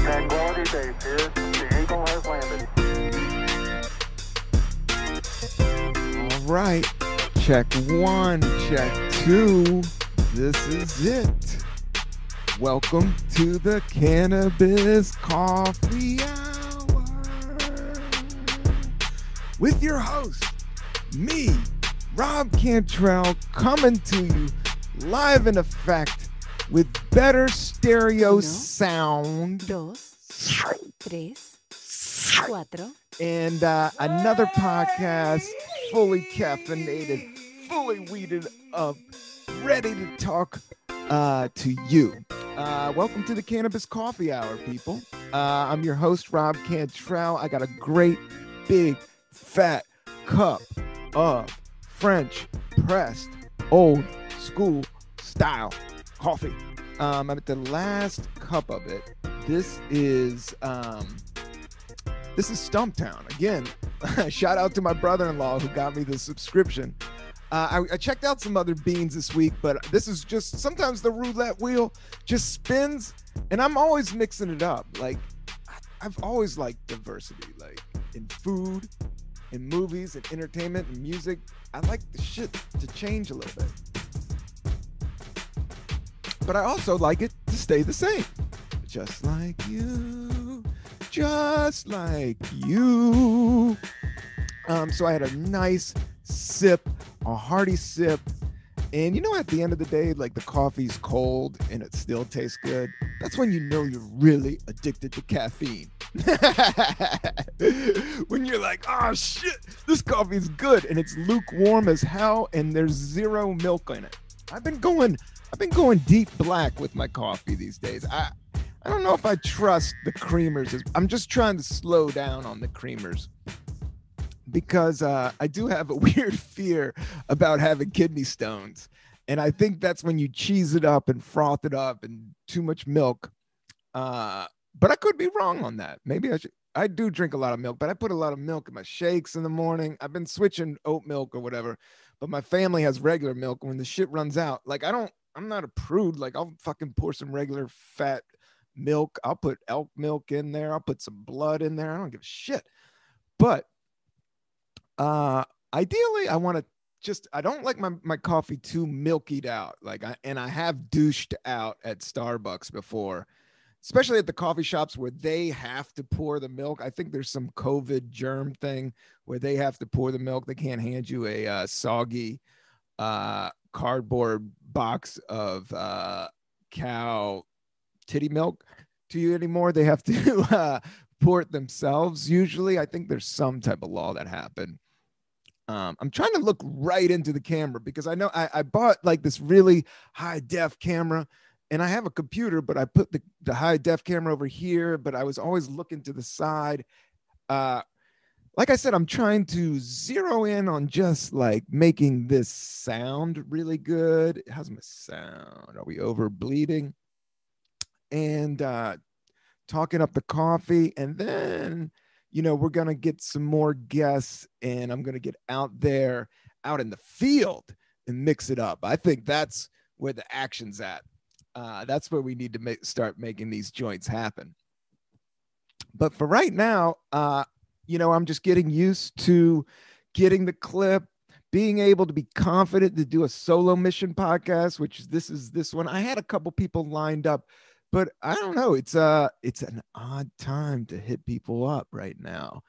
Tranquility Base here. The Eagle has landed. All right. Check one, check two. This is it. Welcome to the Cannabis Coffee Hour with your host, me, Rob Cantrell, coming to you live in effect with better stereo sound. Dos, tres, cuatro. And another podcast fully caffeinated, fully weeded up, ready to talk to you. Welcome to the Cannabis Coffee Hour, people. I'm your host, Rob Cantrell. I got a great, big, fat cup of French pressed, old school style coffee. I'm at the last cup of it. This is Stumptown. Again, shout out to my brother-in-law who got me the subscription. I checked out some other beans this week, but this is just, sometimes the roulette wheel just spins, and I'm always mixing it up. Like, I've always liked diversity, like in food, in movies, in entertainment, and music. I like the shit to change a little bit. But I also like it to stay the same. Just like you, just like you. So I had a nice sip, a hearty sip. And you know, at the end of the day, like the coffee's cold and it still tastes good. That's when you know you're really addicted to caffeine. When you're like, oh shit, this coffee's good and it's lukewarm as hell and there's zero milk in it. I've been going deep black with my coffee these days. I don't know if I trust the creamers. I'm just trying to slow down on the creamers because I do have a weird fear about having kidney stones. And I think that's when you cheese it up and froth it up and too much milk. But I could be wrong on that. Maybe I do drink a lot of milk, but I put a lot of milk in my shakes in the morning. I've been switching oat milk or whatever, but my family has regular milk. When the shit runs out, like I'm not a prude. Like I'll fucking pour some regular fat milk. I'll put elk milk in there. I'll put some blood in there. I don't give a shit. But ideally, I don't like my coffee too milkied out. Like I have douched out at Starbucks before, especially at the coffee shops where they have to pour the milk. I think there's some COVID germ thing where they have to pour the milk. They can't hand you a soggy cardboard box of cow titty milk to you anymore. They have to pour it themselves. Usually, I think there's some type of law that happened. I'm trying to look right into the camera because I know I bought like this really high def camera and I have a computer, but I put the high def camera over here, but I was always looking to the side. Like I said, I'm trying to zero in on just like making this sound really good. How's my sound? Are we over bleeding? And talking up the coffee, and then we're going to get some more guests and I'm going to get out there, out in the field and mix it up. I think that's where the action's at. That's where we need to start making these joints happen. But for right now, I'm just getting used to getting the clip, being able to be confident to do a solo mission podcast, which this is this one. I had a couple people lined up, but I don't know. It's an odd time to hit people up right now.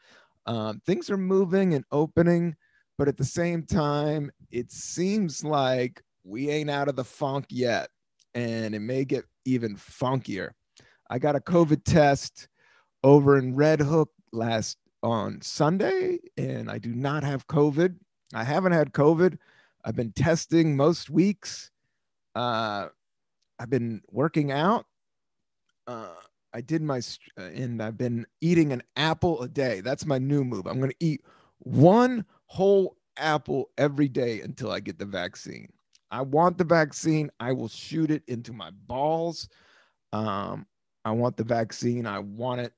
Things are moving and opening, but at the same time, it seems like we ain't out of the funk yet, and it may get even funkier. I got a COVID test over in Red Hook on Sunday, and I do not have COVID. I haven't had COVID. I've been testing most weeks. I've been working out. I did and I've been eating an apple a day. That's my new move. I'm going to eat one whole apple every day until I get the vaccine. I want the vaccine. I will shoot it into my balls. I want the vaccine. I want it.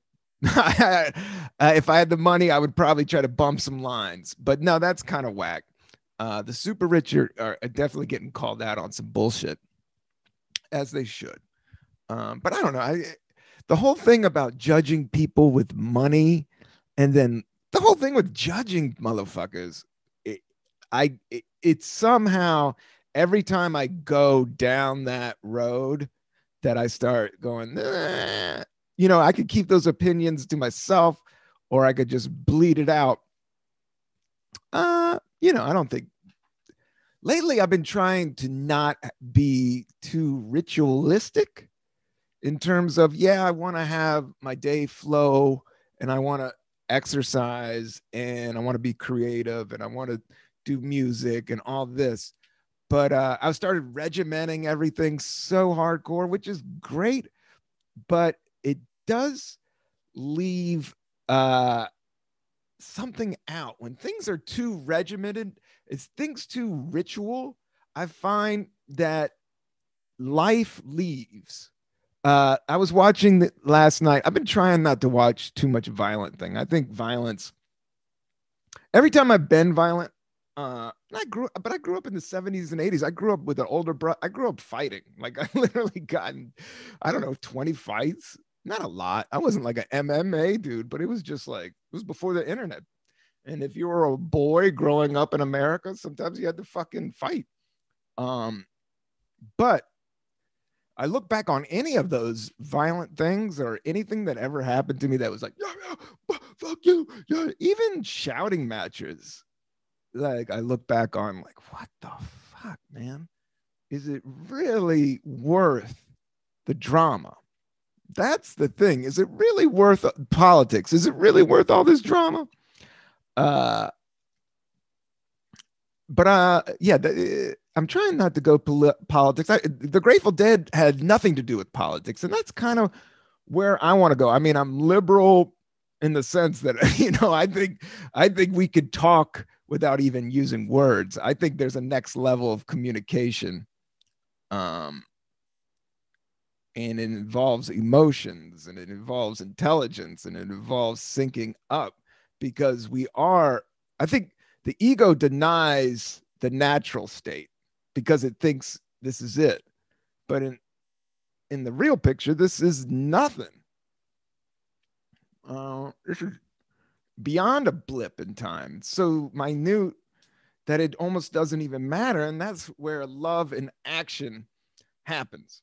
If I had the money, I would probably try to bump some lines, but no, that's kind of whack. The super rich are definitely getting called out on some bullshit, as they should. But I don't know. the whole thing about judging people with money, and then the whole thing with judging motherfuckers, it's somehow every time I go down that road that I start going, you know, I could keep those opinions to myself, or I could just bleed it out. You know, I don't think lately I've been trying to not be too ritualistic in terms of, yeah, I want to have my day flow, and I want to exercise, and I want to be creative, and I want to do music and all this. But I've started regimenting everything so hardcore, which is great, but it does leave something out when things are too regimented. It's things too ritual. I find that life leaves. I was watching last night. I've been trying not to watch too much violent thing. I think violence, every time I've been violent, I grew up in the 70s and 80s. I grew up with an older brother. I grew up fighting. Like I literally gotten, I don't know, 20 fights. Not a lot. I wasn't like an MMA dude, but it was just like, it was before the internet. And if you were a boy growing up in America, sometimes you had to fucking fight. But I look back on any of those violent things or anything that ever happened to me that was like, yeah, fuck you. Yeah. Even shouting matches. Like I look back on like, what the fuck, man? Is it really worth the drama? That's the thing. Is it really worth politics? Is it really worth all this drama? But yeah, I'm trying not to go politics. The Grateful Dead had nothing to do with politics, and that's kind of where I want to go. I mean, I'm liberal in the sense that, you know, I think we could talk without even using words. I think there's a next level of communication, and it involves emotions, and it involves intelligence, and it involves syncing up, because I think the ego denies the natural state because it thinks this is it. But in the real picture, this is nothing. This is beyond a blip in time. It's so minute that it almost doesn't even matter. And that's where love and action happens.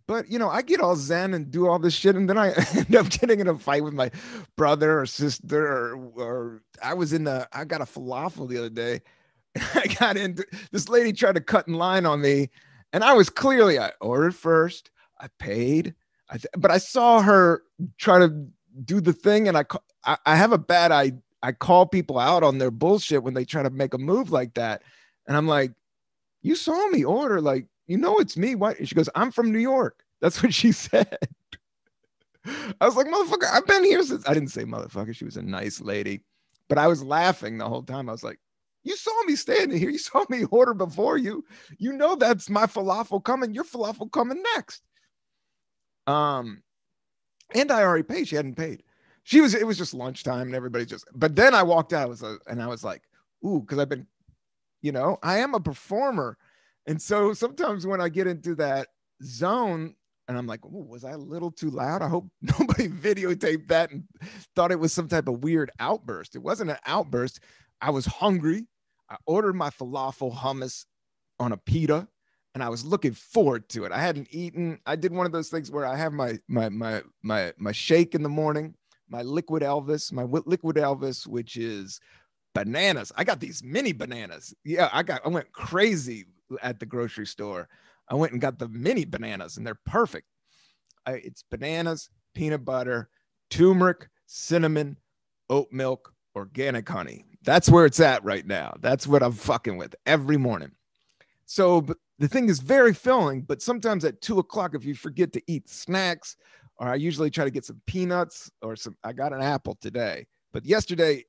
But, you know, I get all zen and do all this shit, and then I end up getting in a fight with my brother or sister, or I got a falafel the other day. And I got into, this lady tried to cut in line on me, and I ordered first, I paid, but I saw her try to do the thing, and I have a bad I call people out on their bullshit when they try to make a move like that. And I'm like, you saw me order, like, you know, it's me. Why? She goes, I'm from New York. That's what she said. I was like, motherfucker, I've been here since. I didn't say motherfucker. She was a nice lady, but I was laughing the whole time. I was like, you saw me standing here. You saw me order before you. You know, that's my falafel coming. Your falafel coming next. And I already paid. She hadn't paid. It was just lunchtime, and everybody but then I walked out, and I was like, ooh, because I've been, you know, I am a performer. And so sometimes when I get into that zone and I'm like, ooh, was I a little too loud? I hope nobody videotaped that and thought it was some type of weird outburst. It wasn't an outburst. I was hungry. I ordered my falafel hummus on a pita, and I was looking forward to it. I hadn't eaten. I did one of those things where I have my shake in the morning, my liquid Elvis, which is bananas. I got these mini bananas. Yeah, I went crazy at the grocery store. I went and got the mini bananas, and they're perfect. It's bananas, peanut butter, turmeric, cinnamon, oat milk, organic honey. That's where it's at right now. That's what I'm fucking with every morning. So but the thing is very filling, but sometimes at 2:00, if you forget to eat snacks, or I usually try to get some peanuts or I got an apple today, but yesterday,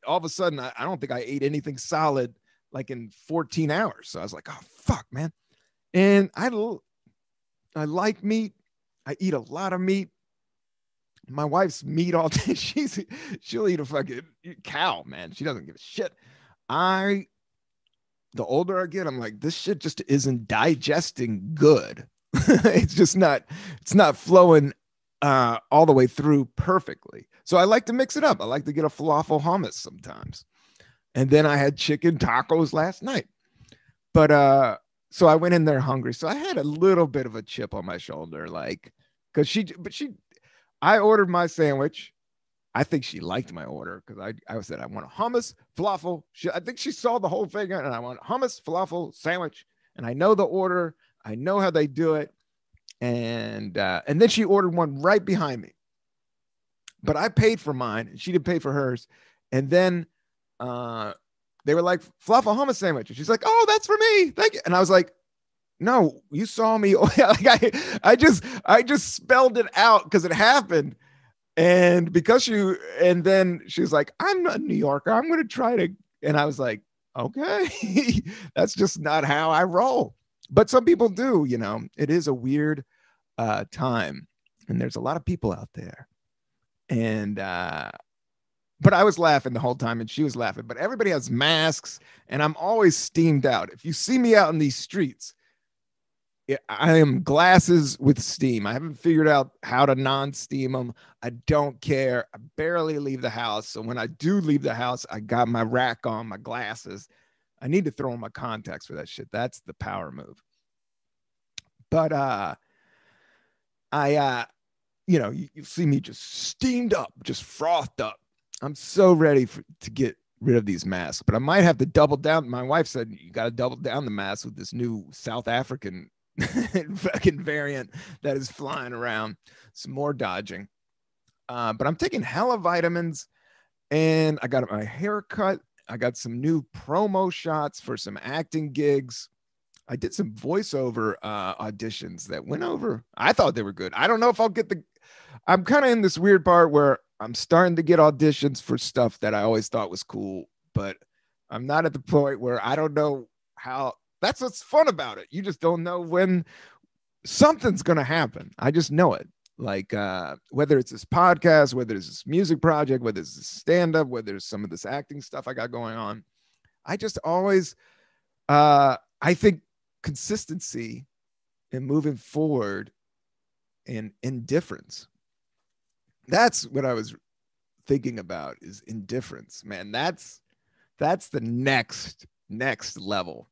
all of a sudden, I don't think I ate anything solid like in 14 hours. So I was like, oh, fuck, man. And I like meat. I eat a lot of meat. My wife's meat all day. She'll eat a fucking cow, man. She doesn't give a shit. The older I get, I'm like, this shit just isn't digesting good. It's not flowing all the way through perfectly. So I like to mix it up. I like to get a falafel hummus sometimes. And then I had chicken tacos last night. But so I went in there hungry. So I had a little bit of a chip on my shoulder, like, because I ordered my sandwich. I think she liked my order because I said, I want a hummus, falafel. I think she saw the whole thing and I want hummus, falafel, sandwich. And I know the order. I know how they do it. And then she ordered one right behind me. But I paid for mine and she didn't pay for hers. And then they were like, falafel hummus sandwich. And she's like, oh, that's for me. Thank you. And I was like, no, you saw me. Like I just spelled it out because it happened. And and then she's like, I'm a New Yorker. I'm going to try to. And I was like, okay, that's just not how I roll. But some people do, you know, it is a weird time. And there's a lot of people out there. And, but I was laughing the whole time and she was laughing, but everybody has masks and I'm always steamed out. If you see me out in these streets, I am glasses with steam. I haven't figured out how to non-steam them. I don't care. I barely leave the house. So when I do leave the house, I got my rack on, my glasses. I need to throw on my contacts for that shit. That's the power move. But you know, you see me just steamed up, just frothed up. I'm so ready to get rid of these masks, but I might have to double down. My wife said, you got to double down the mask with this new South African fucking variant that is flying around. Some more dodging. But I'm taking hella vitamins and I got my hair cut. I got some new promo shots for some acting gigs. I did some voiceover auditions that went over. I thought they were good. I don't know if I'll get I'm kind of in this weird part where I'm starting to get auditions for stuff that I always thought was cool, but I'm not at the point where I don't know how. That's what's fun about it. You just don't know when something's going to happen. I just know it. Like whether it's this podcast, whether it's this music project, whether it's this stand-up, whether it's some of this acting stuff I got going on. I just always, I think consistency and moving forward and indifference. That's what I was thinking about is indifference, man. That's the next level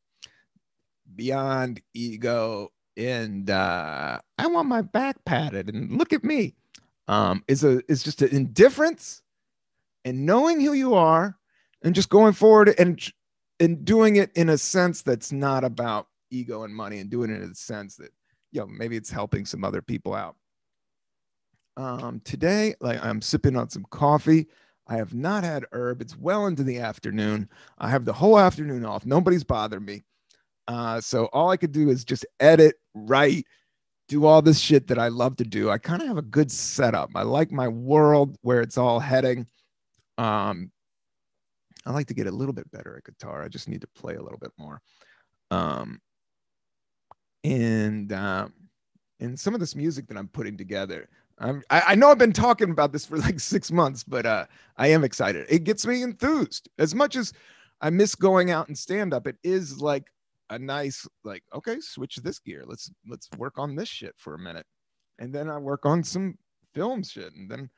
beyond ego. And I want my back patted and look at me. Is just an indifference and knowing who you are and just going forward and doing it in a sense that's not about ego and money and doing it in a sense that, you know, maybe it's helping some other people out. Today, like I'm sipping on some coffee. I have not had herb. It's well into the afternoon. I have the whole afternoon off. Nobody's bothered me. So all I could do is just edit, write, do all this shit that I love to do. I kind of have a good setup. I like my world where it's all heading. I like to get a little bit better at guitar. I just need to play a little bit more. And some of this music that I'm putting together, I know I've been talking about this for like 6 months, but I am excited. It gets me enthused. As much as I miss going out and stand up, it is like a nice, like, okay, switch this gear. Let's work on this shit for a minute. And then I work on some film shit. And then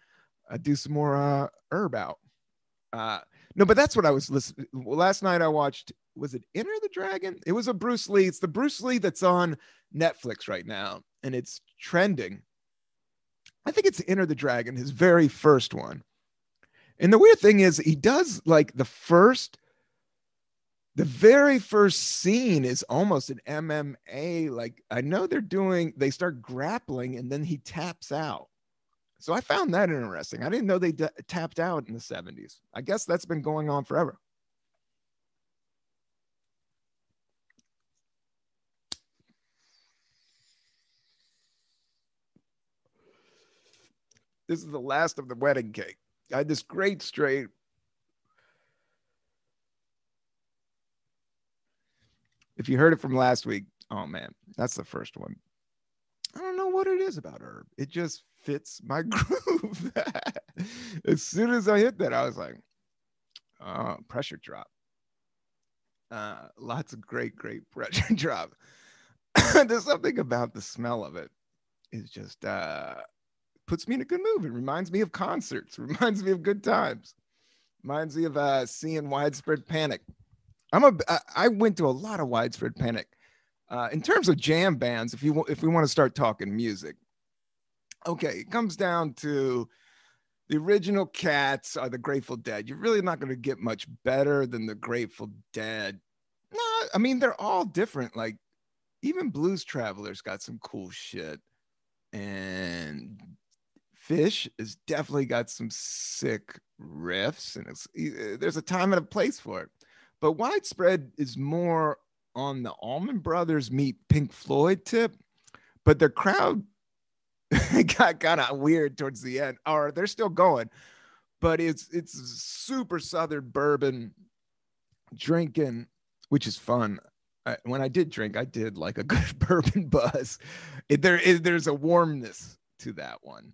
I do some more herb out. No, but that's what I was listening. Last night I watched, was it Enter the Dragon? It was a Bruce Lee. It's the Bruce Lee that's on Netflix right now. And it's trending. I think it's Enter the Dragon, his very first one. And the weird thing is he does like the very first scene is almost an MMA. Like I know they start grappling and then he taps out. So I found that interesting. I didn't know they tapped out in the 70s. I guess that's been going on forever. This is the last of the wedding cake. I had this great straight. If you heard it from last week, oh man, that's the first one. I don't know what it is about herb. It just fits my groove. As soon as I hit that, I was like, oh, pressure drop. Lots of great pressure drop. There's something about the smell of it. It's just puts me in a good mood. It reminds me of concerts, reminds me of good times, reminds me of seeing Widespread Panic. I went to a lot of Widespread Panic. In terms of jam bands, if we want to start talking music, okay, it comes down to the original Cats are the Grateful Dead. You're really not going to get much better than the Grateful Dead. No, I mean they're all different. Like even Blues Travelers got some cool shit, and Fish has definitely got some sick riffs, and there's a time and a place for it. But Widespread is more on the Allman Brothers meet Pink Floyd tip, but their crowd got kind of weird towards the end, or they're still going, but it's super Southern bourbon drinking, which is fun. When I did drink, I did like a good bourbon buzz. There's a warmness to that one.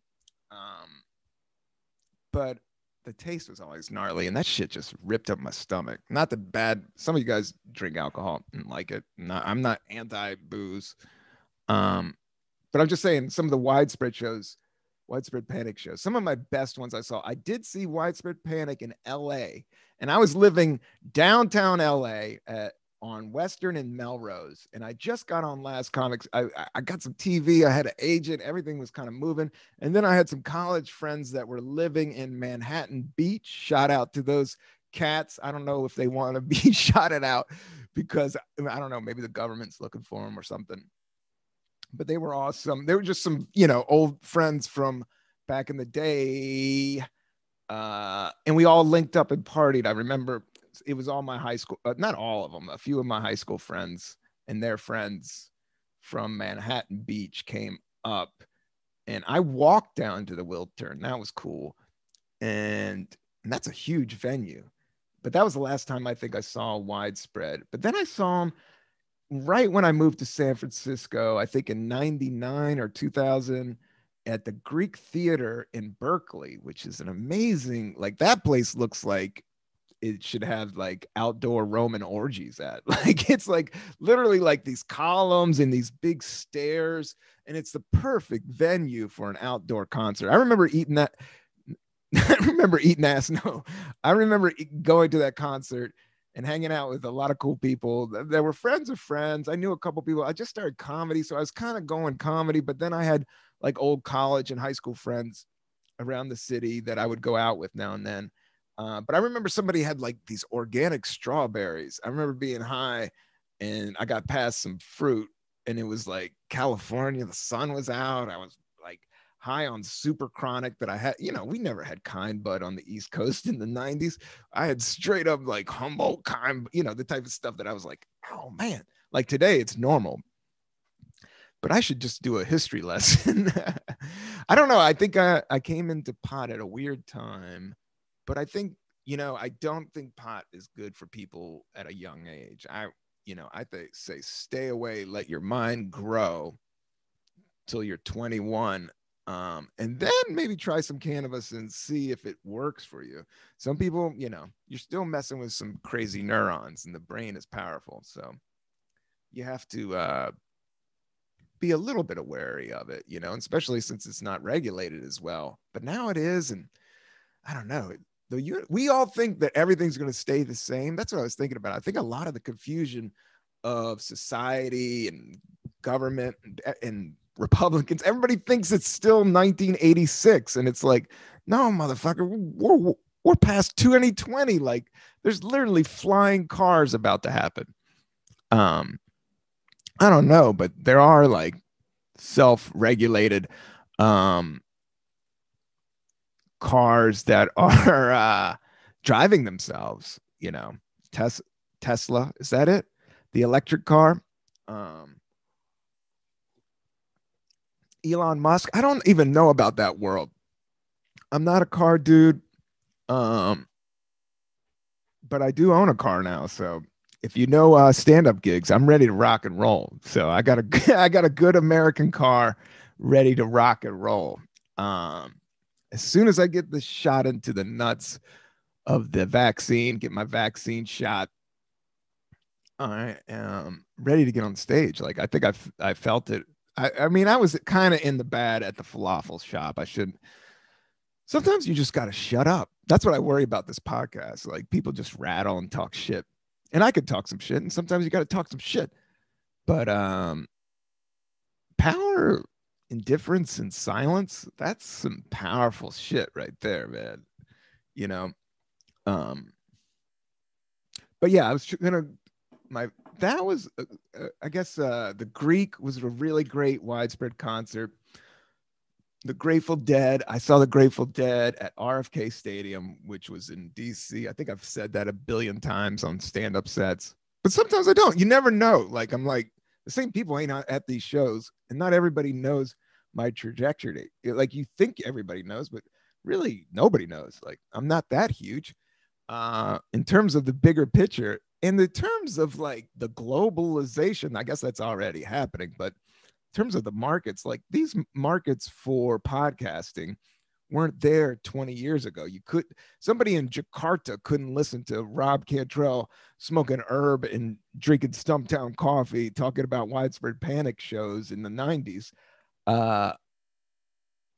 But the taste was always gnarly, and that shit just ripped up my stomach. Not the bad. Some of you guys drink alcohol and like it. I'm not anti-booze. But I'm just saying some of the Widespread Panic shows, some of my best ones I saw. I did see Widespread Panic in LA, and I was living downtown LA on Western and Melrose. And I just got on Last Comics. I got some TV. I had an agent. Everything was kind of moving. And then I had some college friends that were living in Manhattan Beach. Shout out to those cats. I don't know if they want to be shouted out because I don't know, maybe the government's looking for them or something. But they were awesome. They were just some, old friends from back in the day. And we all linked up and partied. I remember it was all my high school, not all of them, a few of my high school friends and their friends from Manhattan Beach came up, and I walked down to the Wiltern. That was cool. And that's a huge venue, but that was the last time I think I saw Widespread. But then I saw him right when I moved to San Francisco, I think in 99 or 2000 at the Greek Theater in Berkeley, which is an amazing, like that place looks like it should have like outdoor Roman orgies at. Like it's like literally like these columns and these big stairs, and it's the perfect venue for an outdoor concert. I remember eating that. I remember going to that concert and hanging out with a lot of cool people that were friends of friends. I knew a couple people. I just started comedy, so I was kind of going comedy, but then I had like old college and high school friends around the city that I would go out with now and then. But I remember somebody had like these organic strawberries. I remember being high and I got past some fruit, and it was like California. The sun was out. I was like high on super chronic that I had, we never had kind bud on the East Coast in the 90s. I had straight up like Humboldt kind, the type of stuff that I was like, oh man, like today it's normal. But I should just do a history lesson. I don't know. I think I came into pot at a weird time. But I think, I don't think pot is good for people at a young age. I say stay away, let your mind grow till you're 21. And then maybe try some cannabis and see if it works for you. Some people, you're still messing with some crazy neurons, and the brain is powerful. So you have to be a little bit wary of it, especially since it's not regulated as well. But now it is, and I don't know. We all think that everything's going to stay the same. That's what I was thinking about. I think a lot of the confusion of society and government and Republicans, everybody thinks it's still 1986, and it's like, no, motherfucker, we're past 2020. Like, there's literally flying cars about to happen. I don't know, but there are like self-regulated cars that are driving themselves. Tesla, is that it? The electric car. Elon Musk. I don't even know about that world. I'm not a car dude, but I do own a car now. So if you know stand-up gigs, I'm ready to rock and roll. So I got a good American car ready to rock and roll. As soon as I get the shot into the nuts of the vaccine, get my vaccine shot, I am ready to get on stage. Like I think I felt it I mean, I was kind of in the bad at the falafel shop. I should. Sometimes you just got to shut up. That's what I worry about this podcast. Like people just rattle and talk shit. And I could talk some shit. And sometimes you got to talk some shit. But power, indifference, and silence, that's some powerful shit right there, man. You know? But yeah, I was gonna my that was I guess the Greek was a really great widespread concert. The Grateful Dead. I saw the Grateful Dead at RFK Stadium, which was in DC. I think I've said that a billion times on stand-up sets, but sometimes I don't. You never know. Like I'm like the same people ain't at these shows, and not everybody knows my trajectory. Like you think everybody knows, but really nobody knows. Like I'm not that huge in terms of the bigger picture. In the terms of like the globalization, I guess that's already happening, but terms of the markets, like these markets for podcasting weren't there 20 years ago. You could somebody in Jakarta couldn't listen to Rob Cantrell smoking herb and drinking Stumptown coffee talking about widespread panic shows in the 90s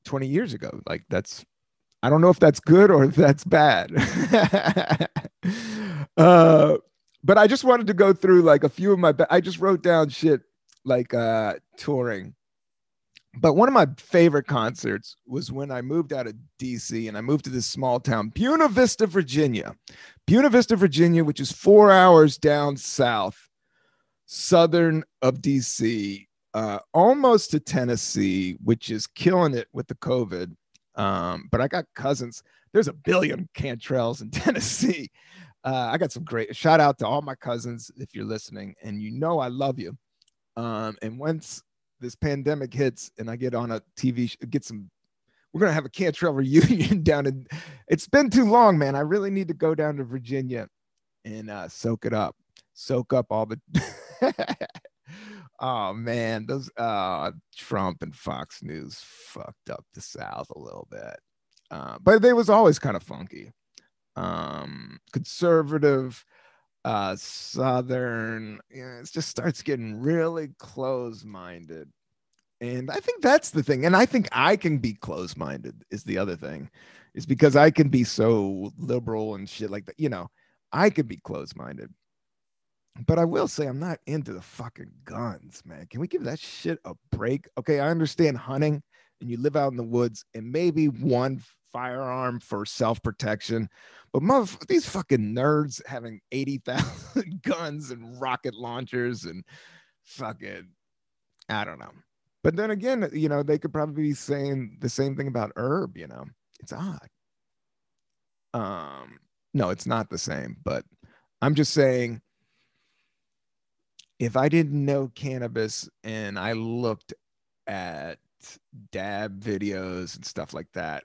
20 years ago. Like that's I don't know if that's good or if that's bad. But I just wanted to go through like a few of my I just wrote down shit like touring. But one of my favorite concerts was when I moved out of DC and I moved to this small town, Buena Vista, Virginia. Buena Vista, Virginia, which is 4 hours down south, southern of DC, almost to Tennessee, which is killing it with the COVID. But I got cousins. There's a billion Cantrells in Tennessee. I got some great shout out to all my cousins if you're listening, and you know I love you. And once this pandemic hits and I get on a TV, we're gonna have a Cantrell reunion down in. It's been too long, man. I really need to go down to Virginia and soak up all the. Oh man, those Trump and Fox News fucked up the South a little bit, but they was always kind of funky, conservative, Southern. It just starts getting really close-minded, and I think that's the thing. And I think I can be close-minded is the other thing, is because I can be so liberal and shit like that. I could be close-minded. But I will say I'm not into the fucking guns, man. Can we give that shit a break? Okay, I understand hunting and you live out in the woods and maybe one firearm for self-protection. But these fucking nerds having 80,000 guns and rocket launchers and fucking, I don't know. But then again, they could probably be saying the same thing about herb, It's odd. No, it's not the same, but I'm just saying, if I didn't know cannabis and I looked at dab videos and stuff like that,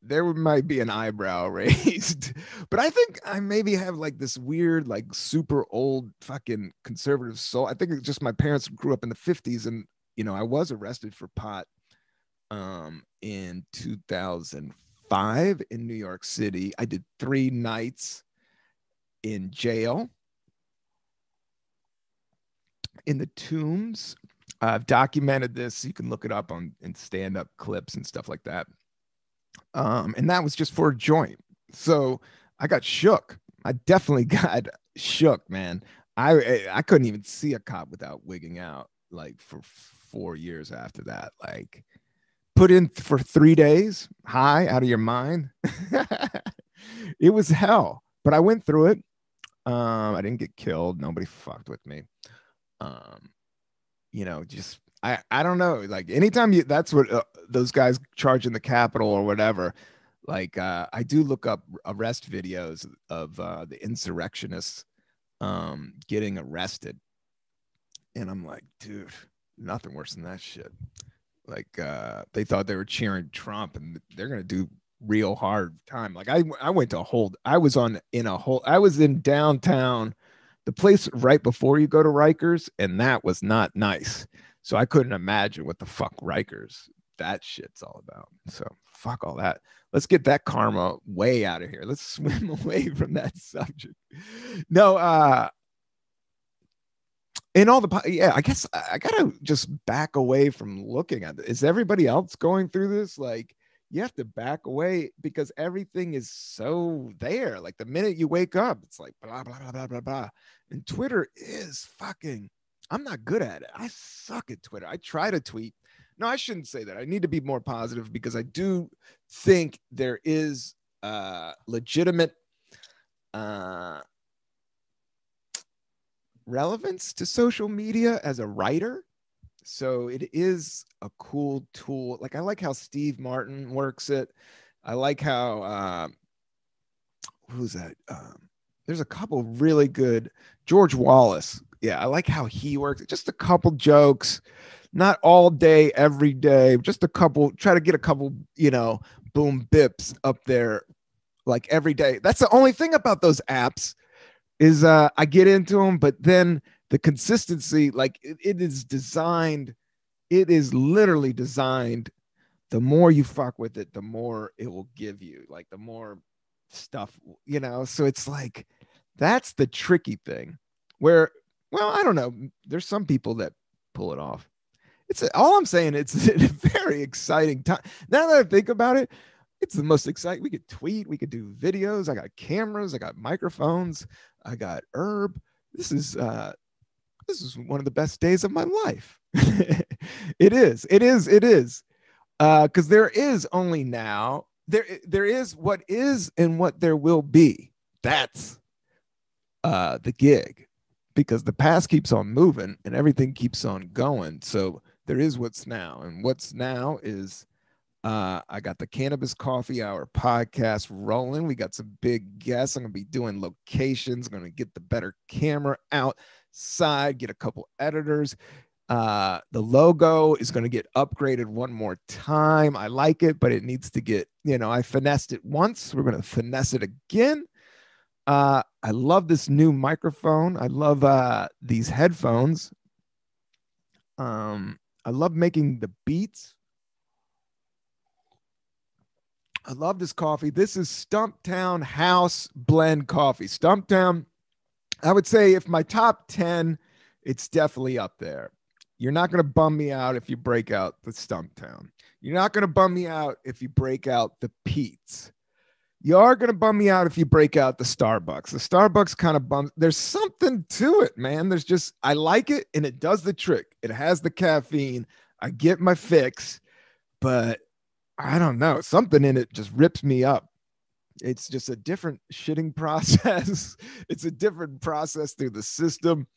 there might be an eyebrow raised. But I think I maybe have like this weird, like super old fucking conservative soul. I think it's just my parents grew up in the 50s and, I was arrested for pot in 2005 in New York City. I did 3 nights in jail. In the Tombs. I've documented this. You can look it up in stand-up clips and stuff like that. And that was just for a joint. So I got shook. I definitely got shook, man. I couldn't even see a cop without wigging out like for 4 years after that. Like put in for 3 days, high out of your mind. It was hell, but I went through it. I didn't get killed. Nobody fucked with me. Just I don't know, like anytime that's what those guys charge in the Capitol or whatever, like I do look up arrest videos of the insurrectionists getting arrested, and I'm like, dude, nothing worse than that shit. Like they thought they were cheering Trump and they're gonna do real hard time. Like I went to hold, I was in downtown, the place right before you go to Rikers, and that was not nice. So I couldn't imagine what the fuck Rikers, that shit's all about. So fuck all that. Let's get that karma way out of here. Let's swim away from that subject. No, And all yeah, I guess I gotta just back away from looking at it. Is everybody else going through this? Like, you have to back away because everything is so there. Like the minute you wake up, it's like blah blah blah blah blah blah. And Twitter is fucking. I'm not good at it. I suck at Twitter. I try to tweet. No, I shouldn't say that. I need to be more positive because I do think there is legitimate relevance to social media as a writer. So it is a cool tool. Like I like how Steve Martin works it. I like how who's that? There's a couple really good. George Wallace. Yeah, I like how he works it. Just a couple jokes, not all day, every day. Just a couple. Try to get a couple, boom bips up there, like every day. That's the only thing about those apps is I get into them, but then the consistency, like it is designed, it is literally designed. The more you fuck with it, the more it will give you, like the more stuff, so it's like, that's the tricky thing where, well, I don't know. There's some people that pull it off. It's all I'm saying. It's a very exciting time. Now that I think about it, it's the most exciting. We could tweet, we could do videos. I got cameras, I got microphones, I got herb. This is one of the best days of my life. It is. Because there is only now. There is what is and what there will be. That's the gig. Because the past keeps on moving and everything keeps on going. So there is what's now. And what's now is I got the Cannabis Coffee Hour podcast rolling. We got some big guests. I'm going to be doing locations. I'm going to get the better camera outside, get a couple editors. The logo is going to get upgraded one more time. I like it, but it needs to get, I finessed it once. We're going to finesse it again. I love this new microphone. I love these headphones. I love making the beats. I love this coffee. This is Stumptown House blend coffee. Stumptown, I would say if my top 10, it's definitely up there. You're not going to bum me out if you break out the Stumptown. You're not going to bum me out if you break out the Pete's. You are going to bum me out if you break out the Starbucks. The Starbucks kind of bums. There's something to it, man. There's just, I like it and it does the trick. It has the caffeine. I get my fix, but I don't know. Something in it just rips me up. It's just a different shitting process. It's a different process through the system.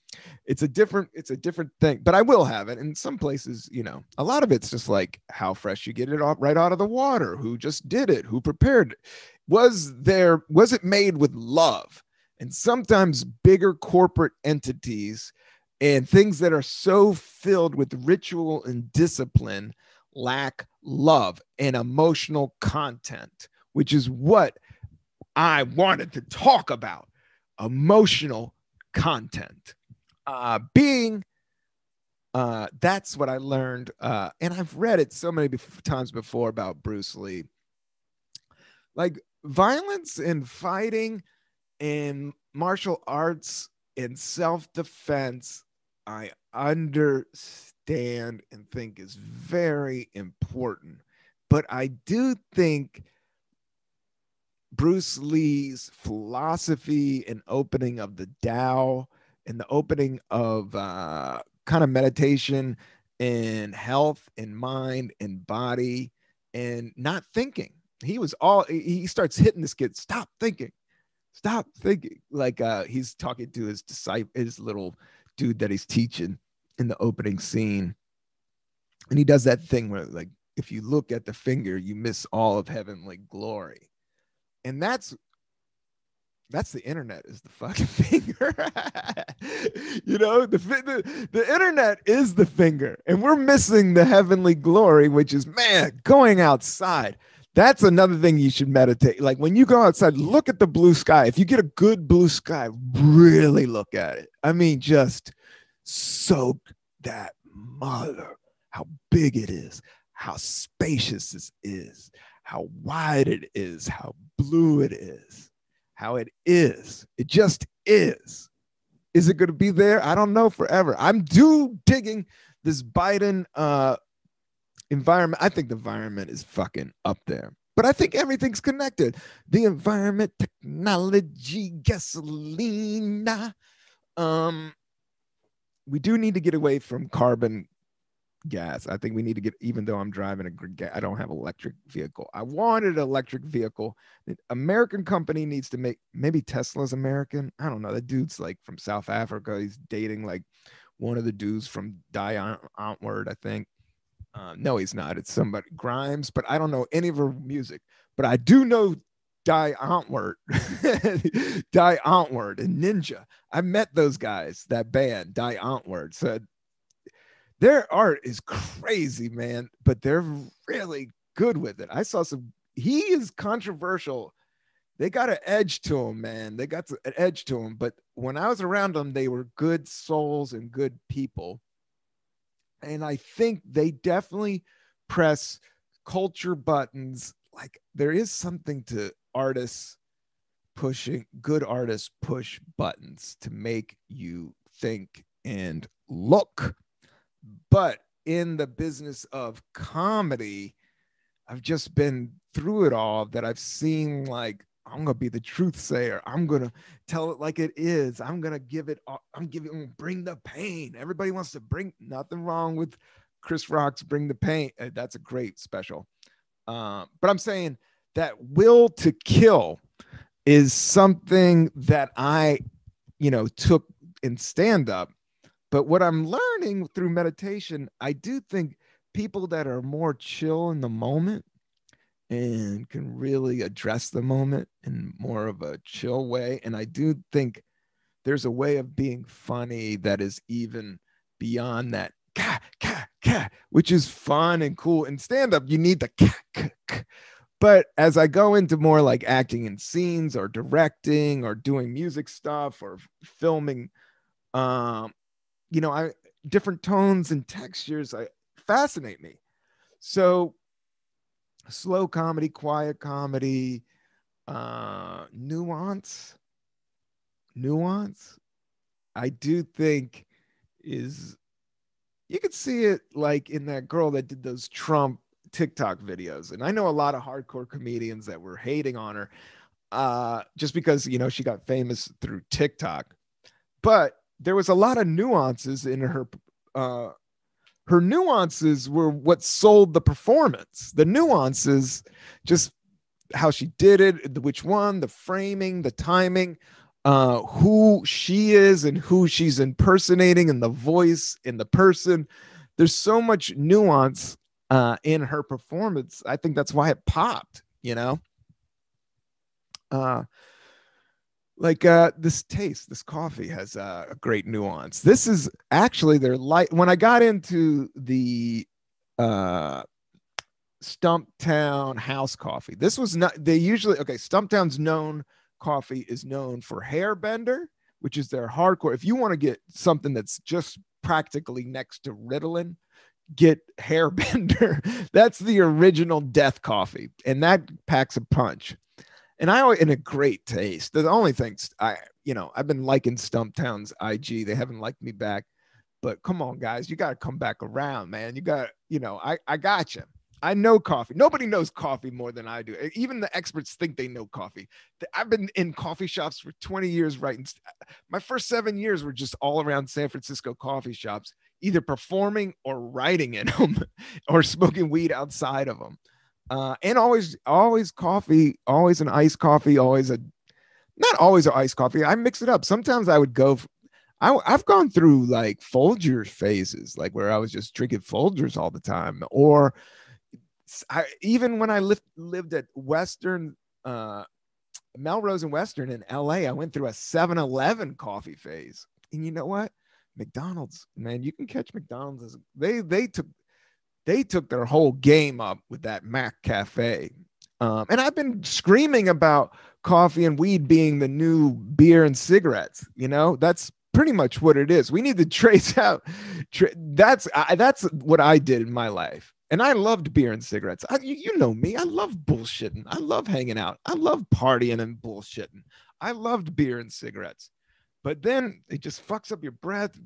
It's a different thing, but I will have it. In some places, a lot of it's just like how fresh you get it off right out of the water, who just did it, who prepared it. Was it made with love? And sometimes bigger corporate entities and things that are so filled with ritual and discipline lack love and emotional content, which is what I wanted to talk about. Emotional content. That's what I learned. And I've read it so many times before about Bruce Lee. Like violence and fighting and martial arts and self-defense, I understand and think is very important. But I do think Bruce Lee's philosophy and opening of the Tao and the opening of kind of meditation and health and mind and body and not thinking. He starts hitting this kid. Stop thinking. Like he's talking to his disciple, his little dude that he's teaching in the opening scene. And he does that thing where, like, if you look at the finger, you miss all of heavenly glory. And that's the internet is the fucking finger. The internet is the finger. And we're missing the heavenly glory, which is, man, going outside. That's another thing you should meditate. Like when you go outside, look at the blue sky. If you get a good blue sky, really look at it. I mean, just soak that mother, how big it is, how spacious this is, how wide it is, how blue it is, how it is. It just is. Is it going to be there? I don't know forever. I'm digging this Biden environment. I think the environment is fucking up there. But I think everything's connected. The environment, technology, gasoline. We do need to get away from carbon gas. I think we need to get, even though I'm driving I don't have an electric vehicle. I wanted an electric vehicle. The American company needs to make, maybe Tesla's American. I don't know. That dude's like from South Africa. He's dating like one of the dudes from Die Antwoord, I think. No, he's not. It's somebody Grimes, but I don't know any of her music. But I do know Die Antwoord, Die Antwoord, and Ninja. I met those guys, that band, Die Antwoord. So their art is crazy, man, but they're really good with it. I saw some. He is controversial. They got an edge to him, man. They got an edge to him. But when I was around them, they were good souls and good people. And I think they definitely press culture buttons. Like there is something to artists pushing, good artists push buttons to make you think and look. But in the business of comedy, I've just been through it all, that I've seen like, I'm going to be the truth sayer. I'm going to tell it like it is. I'm going to give it, bring the pain. Everybody wants to bring, nothing wrong with Chris Rock's Bring the Pain. That's a great special. But I'm saying that will to kill is something that I, took in stand up. But what I'm learning through meditation, I do think people that are more chill in the moment and can really address the moment in more of a chill way. And I do think there's a way of being funny that is even beyond that, which is fun and cool. In stand-up, you need the But as I go into more like acting in scenes or directing or doing music stuff or filming, different tones and textures fascinate me. So slow comedy, quiet comedy, nuance, I do think is, you could see it like in that girl that did those Trump TikTok videos. And I know a lot of hardcore comedians that were hating on her just because, she got famous through TikTok. But there was a lot of nuances in her. Her nuances were what sold the performance. The nuances, just how she did it, which one, the framing, the timing, who she is and who she's impersonating, and the voice in the person. There's so much nuance in her performance. I think that's why it popped, this coffee has a great nuance. This is actually their light. When I got into the Stumptown House coffee, this was not, Stumptown's coffee is known for Hairbender, which is their hardcore. If you want to get something that's just practically next to Ritalin, get Hairbender. That's the original death coffee, and that packs a punch. And in a great taste. The only things I've been liking Stumptown's IG. They haven't liked me back, but come on, guys, you got to come back around, man. You got, I got you. I know coffee. Nobody knows coffee more than I do. Even the experts think they know coffee. I've been in coffee shops for 20 years, writing. My first 7 years were just all around San Francisco coffee shops, either performing or writing in them or smoking weed outside of them. And always coffee, always an iced coffee, not always an iced coffee. I mix it up. Sometimes I would go, I've gone through like Folgers phases, like where I was just drinking Folgers all the time. Or even when I lived at Western, Melrose and Western in LA, I went through a 7-Eleven coffee phase. And you know what? McDonald's, man, you can catch McDonald's. They took their whole game up with that Mac Cafe. And I've been screaming about coffee and weed being the new beer and cigarettes. That's pretty much what it is. We need to trace out. That's what I did in my life. And I loved beer and cigarettes. You know me. I love bullshitting. I love hanging out. I love partying and bullshitting. I loved beer and cigarettes. but then it just fucks up your breath.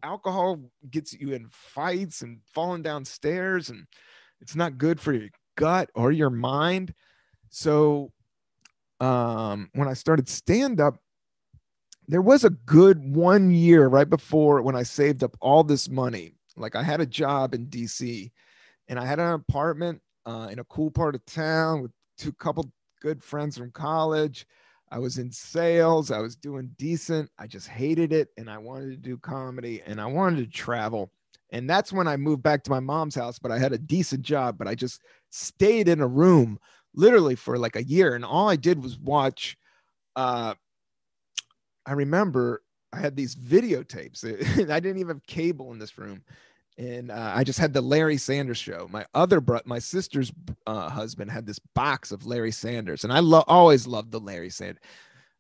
Alcohol gets you in fights and falling down stairs, and it's not good for your gut or your mind. So when I started stand up, there was a good 1 year right before when I saved up all this money. Like I had a job in DC and I had an apartment in a cool part of town with two couple good friends from college. I was in sales. I was doing decent. I just hated it. And I wanted to do comedy and I wanted to travel. And that's when I moved back to my mom's house, but I had a decent job, but I just stayed in a room literally for like a year. And all I did was watch, I remember I had these videotapes. I didn't even have cable in this room. And I just had the Larry Sanders Show. My sister's husband had this box of Larry Sanders, and I always loved the Larry Sanders.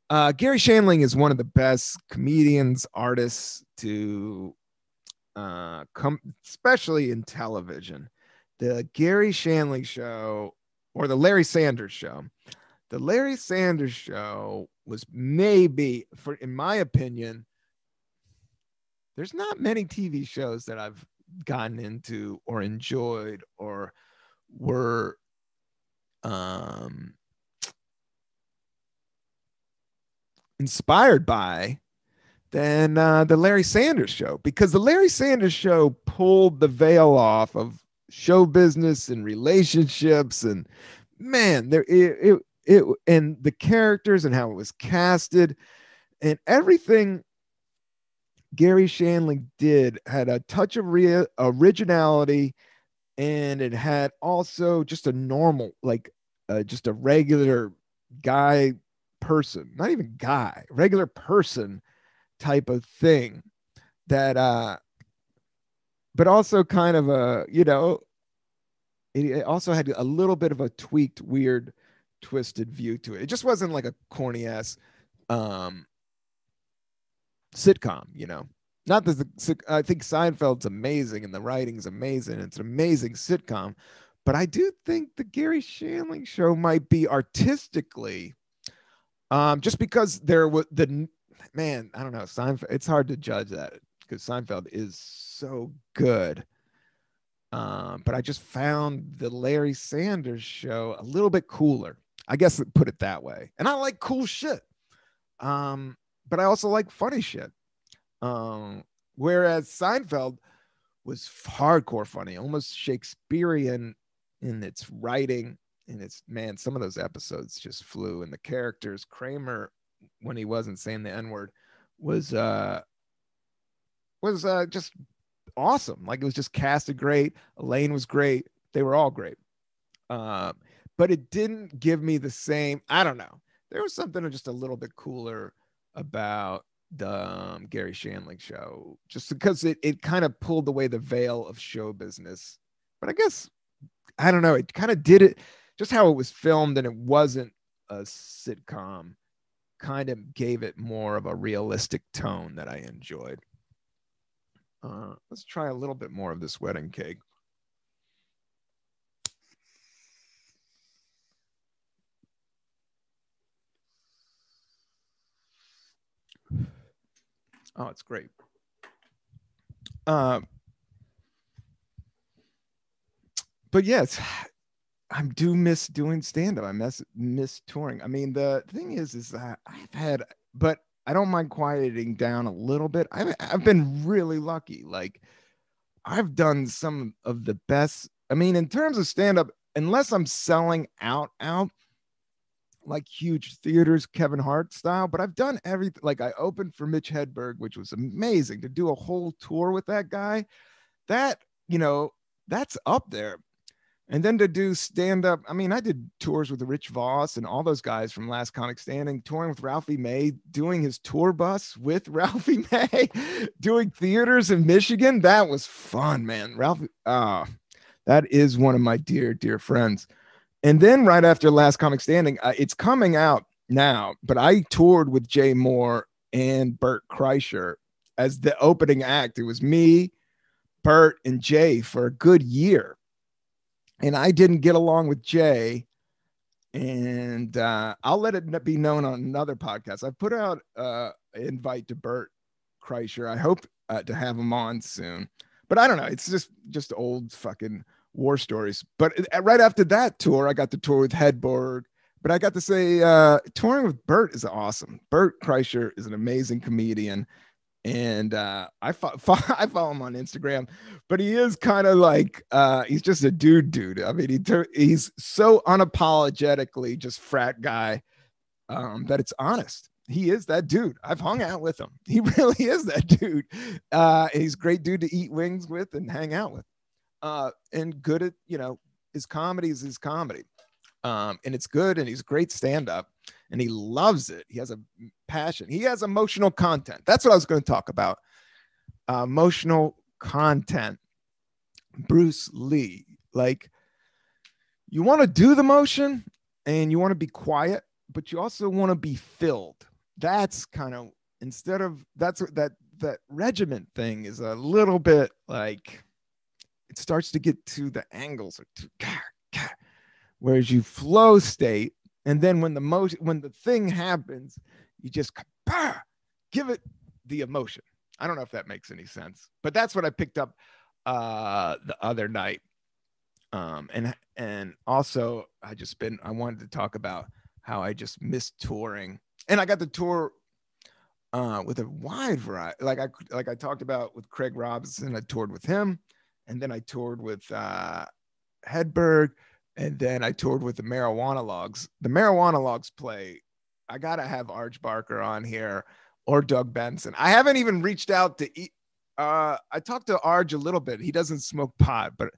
Gary Shandling is one of the best comedians, artists to come, especially in television. The Gary Shandling Show or the Larry Sanders Show. The Larry Sanders Show was maybe, in my opinion, there's not many TV shows that I've gotten into or enjoyed or were inspired by than the Larry Sanders Show, because the Larry Sanders Show pulled the veil off of show business and relationships, and man, it and the characters and how it was casted and everything Gary Shandling did had a touch of originality, and it had also just a normal, like just a regular guy person, not even guy, regular person type of thing that, but also kind of a, it also had a little bit of a tweaked, weird, twisted view to it. It just wasn't like a corny ass, sitcom, not that I think Seinfeld's amazing and the writing's amazing. It's an amazing sitcom, but I do think the Gary Shandling Show might be artistically, just because there was man, I don't know, Seinfeld. It's hard to judge that because Seinfeld is so good. But I just found the Larry Sanders Show a little bit cooler. I guess put it that way. And I like cool shit. But I also like funny shit. Whereas Seinfeld was hardcore funny, almost Shakespearean in its writing. And it's, man, some of those episodes just flew. And the characters, Kramer, when he wasn't saying the N-word, was just awesome. Like, it was just casted great. Elaine was great. They were all great. But it didn't give me the same, I don't know. There was something just a little bit cooler about the Gary Shandling Show, just because it kind of pulled away the veil of show business. But I guess, I don't know, it kind of did it, just how it was filmed and it wasn't a sitcom, kind of gave it more of a realistic tone that I enjoyed. Let's try a little bit more of this wedding cake. Oh, it's great. But yes, I do miss doing stand-up. I miss touring. I mean, the thing is that I've had, but I don't mind quieting down a little bit. I've been really lucky. Like, I've done some of the best. I mean, in terms of stand-up, unless I'm selling out, like huge theaters, Kevin Hart style, but I've done everything. Like, I opened for Mitch Hedberg, which was amazing. To do a whole tour with that guy, that, that's up there. And then to do stand-up, I mean, I did tours with Rich Voss and all those guys from Last Comic Standing, touring with Ralphie May, doing his tour bus with Ralphie May, doing theaters in Michigan. That was fun, man. Ralphie, that is one of my dear, dear friends. And then right after Last Comic Standing, it's coming out now, but I toured with Jay Moore and Bert Kreischer as the opening act. It was me, Bert, and Jay for a good year. And I didn't get along with Jay. And I'll let it be known on another podcast. I put out invite to Bert Kreischer. I hope to have him on soon. But I don't know. It's just old fucking war stories. But right after that tour, I got to tour with Hedberg. But I got to say, touring with Bert is awesome. Bert Kreischer is an amazing comedian. And I follow him on Instagram, but he is kind of like he's just a dude. I mean, he's so unapologetically just frat guy that it's honest. He is that dude. I've hung out with him. He really is that dude. He's a great dude to eat wings with and hang out with. And good at, his comedy is his comedy. And it's good, and he's a great stand-up, and he loves it. He has a passion. He has emotional content. That's what I was going to talk about. Emotional content. Bruce Lee. Like, you want to do the motion, and you want to be quiet, but you also want to be filled. That's kind of, instead of, that regiment thing is a little bit like, it starts to get to the angles, or whereas you flow state, and then when the thing happens, you just give it the emotion. I don't know if that makes any sense, but that's what I picked up the other night. And also I wanted to talk about how I just missed touring, and I got to tour with a wide variety. Like I talked about with Craig Robinson, I toured with him, and then I toured with Hedberg. And then I toured with the Marijuana Logs. The Marijuana Logs play. I got to have Arch Barker on here or Doug Benson. I haven't even reached out to I talked to Arj a little bit. He doesn't smoke pot, but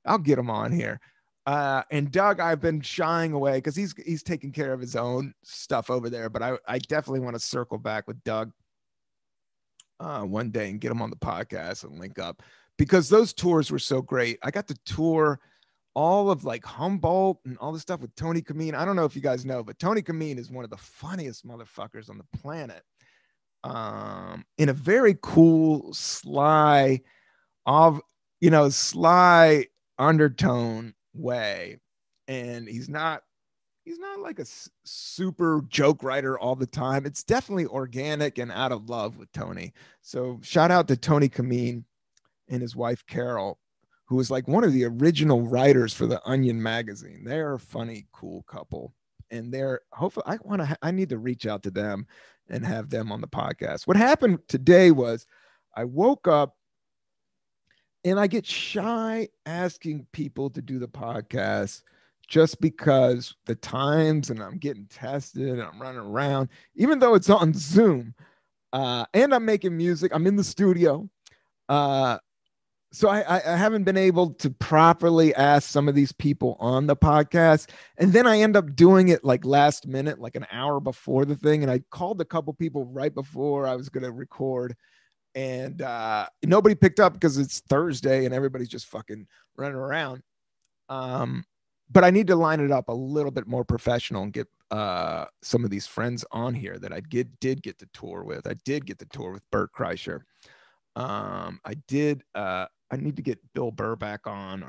I'll get him on here. And Doug, I've been shying away because he's taking care of his own stuff over there. But I definitely want to circle back with Doug one day and get him on the podcast and link up, because those tours were so great. I got to tour all of like Humboldt and all the stuff with Tony Kameen. I don't know if you guys know, but Tony Kameen is one of the funniest motherfuckers on the planet. In a very cool, sly undertone way. And he's not like a super joke writer all the time. It's definitely organic and out of love with Tony. So shout out to Tony Kameen and his wife, Carol, who was like one of the original writers for the Onion magazine. They're a funny, cool couple. And hopefully I need to reach out to them and have them on the podcast. What happened today was I woke up and I get shy asking people to do the podcast just because the times, and I'm getting tested and I'm running around, even though it's on Zoom, and I'm making music. I'm in the studio. So I haven't been able to properly ask some of these people on the podcast. And then I end up doing it like last minute, like an hour before the thing. And I called a couple people right before I was going to record. And nobody picked up because it's Thursday and everybody's just fucking running around. But I need to line it up a little bit more professional and get some of these friends on here that I did get to tour with. I did get to tour with Bert Kreischer. I need to get Bill Burr back on,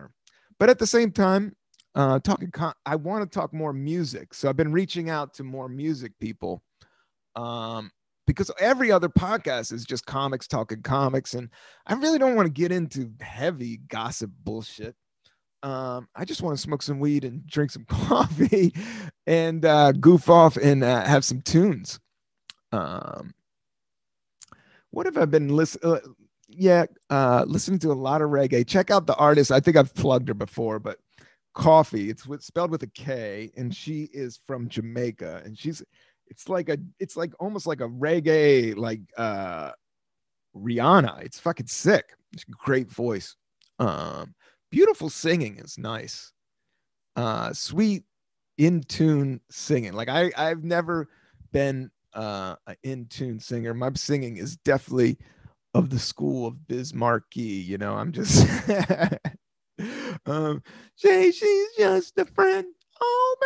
but at the same time, I want to talk more music. So I've been reaching out to more music people, because every other podcast is just comics talking comics. And I really don't want to get into heavy gossip bullshit. I just want to smoke some weed and drink some coffee and goof off and have some tunes. What have I been listening? Listening to a lot of reggae. Check out the artist. I think I've plugged her before, but Coffee. It's spelled with a K, and she is from Jamaica. And it's like almost like a reggae, like Rihanna. It's fucking sick. It's a great voice. Beautiful singing is nice. Sweet, in tune singing. Like I've never been an in tune singer. My singing is definitely of the school of Biz Markie. I'm just she's just a friend. Oh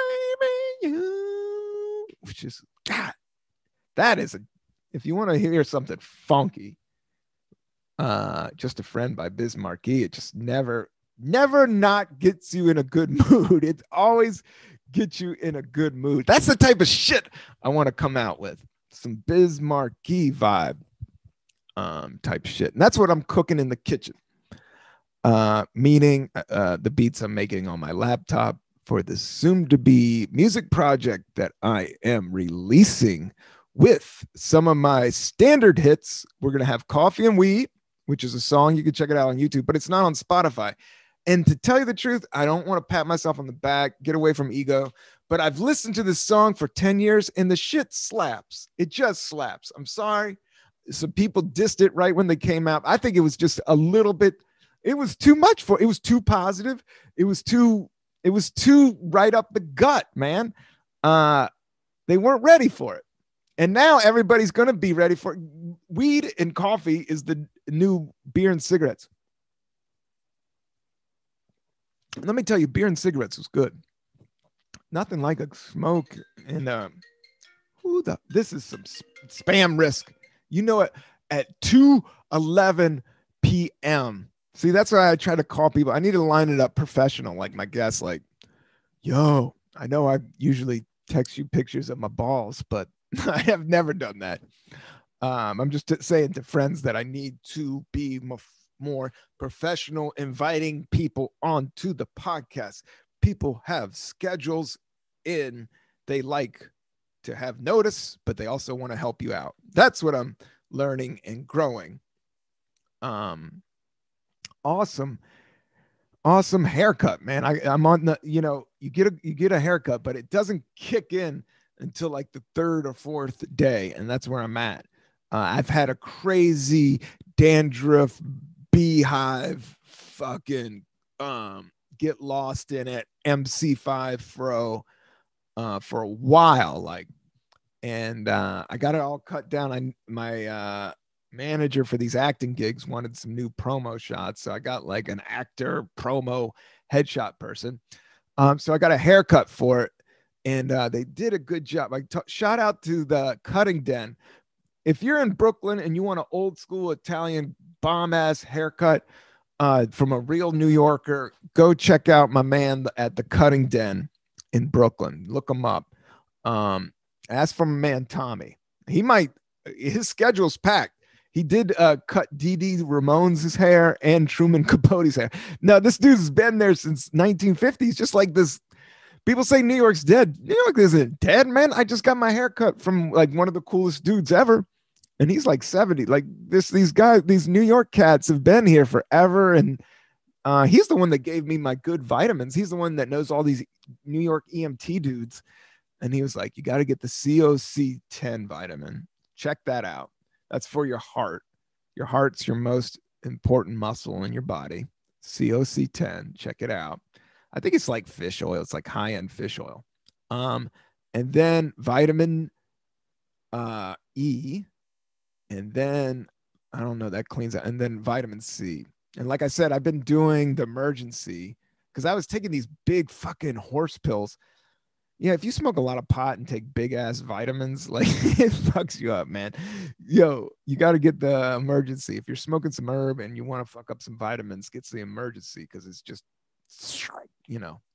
baby, you. Which is, God, that is if you want to hear something funky, Just a Friend by Biz Markie. It just never not gets you in a good mood. It always gets you in a good mood. That's the type of shit I want to come out with. some Biz Marquee vibe type shit. And that's what I'm cooking in the kitchen. Meaning the beats I'm making on my laptop for the soon-to-be music project that I am releasing with some of my standard hits. We're going to have Coffee and Weed, which is a song. You can check it out on YouTube, but it's not on Spotify. And to tell you the truth, I don't want to pat myself on the back, get away from ego, but I've listened to this song for 10 years and the shit slaps. It just slaps. I'm sorry. Some people dissed it right when they came out. I think it was just a little bit, it was too much for, it was too positive. It was too right up the gut, man. They weren't ready for it. And now everybody's going to be ready for it. Weed and coffee is the new beer and cigarettes. Let me tell you, beer and cigarettes was good. Nothing like a smoke. And this is some spam risk. You know it at 2:11 p.m. See, that's why I try to call people. I need to line it up professional, like my guests, like, yo, I know I usually text you pictures of my balls, but I have never done that. I'm just saying to friends that I need to be more professional, inviting people onto the podcast. People have schedules in, they like to have notice, but they also want to help you out. That's what I'm learning and growing. Awesome haircut, man. I'm on the, you get a haircut, but it doesn't kick in until like the third or fourth day, and that's where I'm at. I've had a crazy dandruff beehive fucking get lost in it MC5 fro for a while, like, and I got it all cut down. My manager for these acting gigs wanted some new promo shots, so I got like an actor promo headshot person. So I got a haircut for it, and they did a good job. Shout out to the Cutting Den. If you're in Brooklyn and you want an old school Italian bomb ass haircut from a real New Yorker, go check out my man at the Cutting Den in Brooklyn. Look him up. Ask for my man Tommy. His schedule's packed. He did cut Dee Ramone's hair and Truman Capote's hair. Now, this dude's been there since 1950s, just like this. People say New York's dead. New York isn't dead, man. I just got my hair cut from like one of the coolest dudes ever. And he's like 70. Like these guys, these New York cats have been here forever. And he's the one that gave me my good vitamins. He's the one that knows all these New York EMT dudes. And he was like, you got to get the COC10 vitamin. Check that out. That's for your heart. Your heart's your most important muscle in your body. COC10. Check it out. I think it's like fish oil. It's like high-end fish oil. And then vitamin E. And then, I don't know, that cleans out. And then vitamin C. And like I said, I've been doing the emergency because I was taking these big fucking horse pills. Yeah, if you smoke a lot of pot and take big ass vitamins, like it fucks you up, man. Yo, you got to get the emergency. If you're smoking some herb and you want to fuck up some vitamins, get the emergency because it's just, it's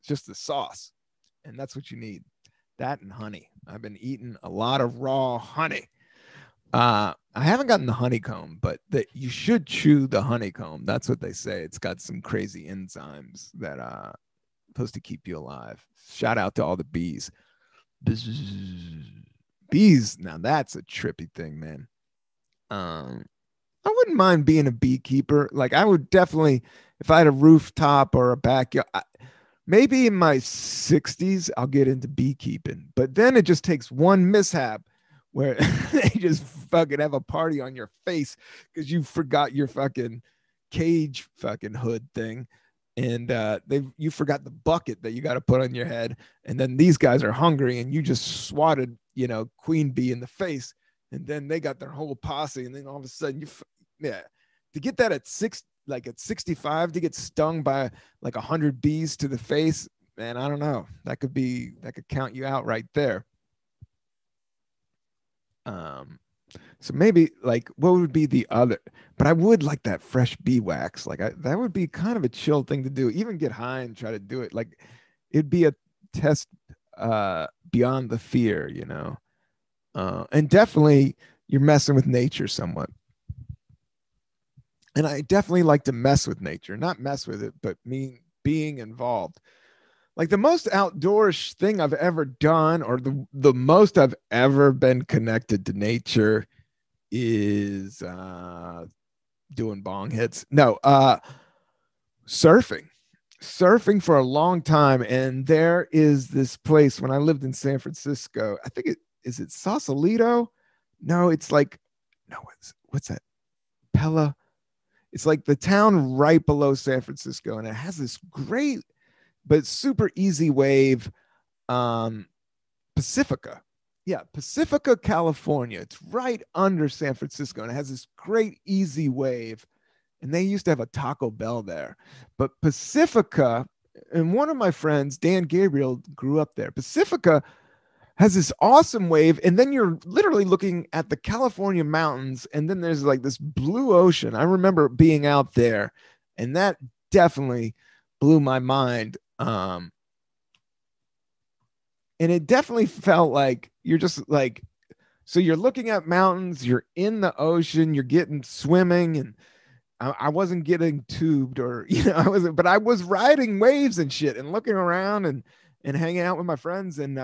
just the sauce. And that's what you need. That and honey. I've been eating a lot of raw honey. I haven't gotten the honeycomb, but you should chew the honeycomb. That's what they say. It's got some crazy enzymes that supposed to keep you alive. Shout out to all the bees. Bees, now that's a trippy thing, man. I wouldn't mind being a beekeeper. Like I would definitely, if I had a rooftop or a backyard, maybe in my 60s, I'll get into beekeeping. But then it just takes one mishap where they just fucking have a party on your face because you forgot your fucking cage fucking hood thing. And you forgot the bucket that you got to put on your head. And then these guys are hungry and you just swatted, queen bee in the face. And then they got their whole posse. And then all of a sudden to get that at 65, to get stung by like 100 bees to the face, man, I don't know. That could count you out right there. So maybe like what would be the other, but I would like that fresh bee wax. Like that would be kind of a chill thing to do. Even get high and try to do it. Like it'd be a test beyond the fear, And definitely you're messing with nature somewhat. And I definitely like to mess with nature, not mess with it, but mean being involved. Like the most outdoors thing I've ever done, or the most I've ever been connected to nature, is doing bong hits. No, surfing. Surfing for a long time. And there is this place when I lived in San Francisco. I think it Sausalito? No, it's like no, what's that? Pella. It's like the town right below San Francisco, and it has this great but super easy wave. Um, Pacifica. Yeah, Pacifica, California. It's right under San Francisco, and it has this great easy wave. And they used to have a Taco Bell there. But Pacifica, and one of my friends, Dan Gabriel, grew up there. Pacifica has this awesome wave, and then you're literally looking at the California mountains, and then there's like this blue ocean. I remember being out there, and that definitely blew my mind. And it definitely felt like you're just like, so you're looking at mountains, you're in the ocean, you're getting swimming, and I wasn't getting tubed or, I wasn't, but I was riding waves and shit and looking around and hanging out with my friends. And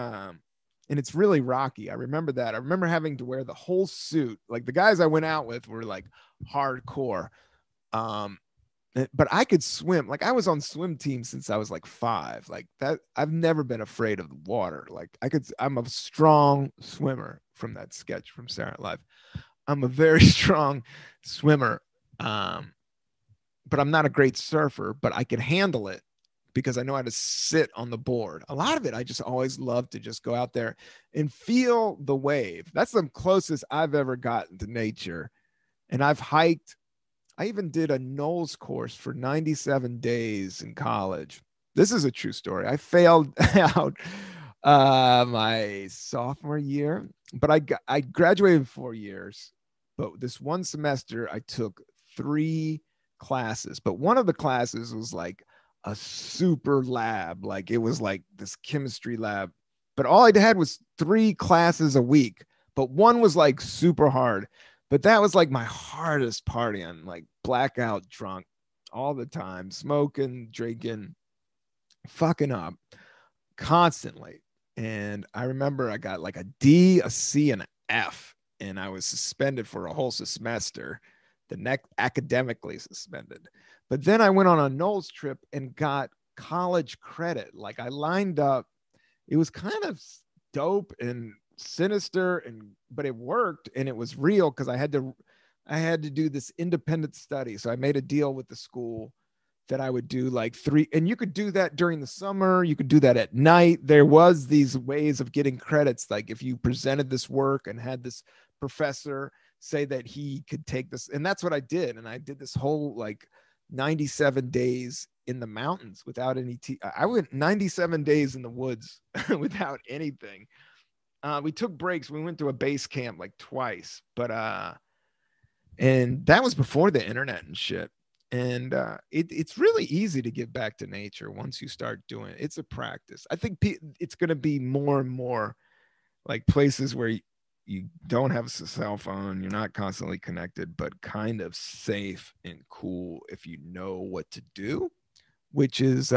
it's really rocky. I remember that. I remember having to wear the whole suit. Like the guys I went out with were like hardcore. Um, but I could swim. Like I was on swim team since I was like 5. Like that, I've never been afraid of the water. Like I'm a strong swimmer from that sketch from Saturday Night Live. I'm a very strong swimmer. But I'm not a great surfer, but I can handle it because I know how to sit on the board. A lot of it, I just always love to just go out there and feel the wave. That's the closest I've ever gotten to nature. And I've hiked. I even did a Knowles course for 97 days in college. This is a true story. I failed out my sophomore year, but I graduated in 4 years. But this one semester, I took 3 classes. But one of the classes was like a super lab. Like it was like this chemistry lab. But all I had was 3 classes a week. But one was like super hard. But that was like my hardest party. I'm like blackout drunk all the time, smoking, drinking, fucking up constantly. And I remember I got like a D, a C, and an F, and I was suspended for a whole semester, the next academically suspended. But then I went on a Knowles trip and got college credit. Like I lined up, it was kind of dope and sinister, but it worked and it was real because I had to do this independent study. So I made a deal with the school that I would do like 3, and you could do that during the summer. You could do that at night. There was these ways of getting credits. Like if you presented this work and had this professor say that he could take this, and that's what I did. And I did this whole like 97 days in the mountains without any I went 97 days in the woods without anything. We took breaks. We went to a base camp like twice, but and that was before the internet and shit. And it's really easy to get back to nature once you start doing it. It's a practice. I think it's going to be more and more like places where you don't have a cell phone, you're not constantly connected, but kind of safe and cool if you know what to do, which is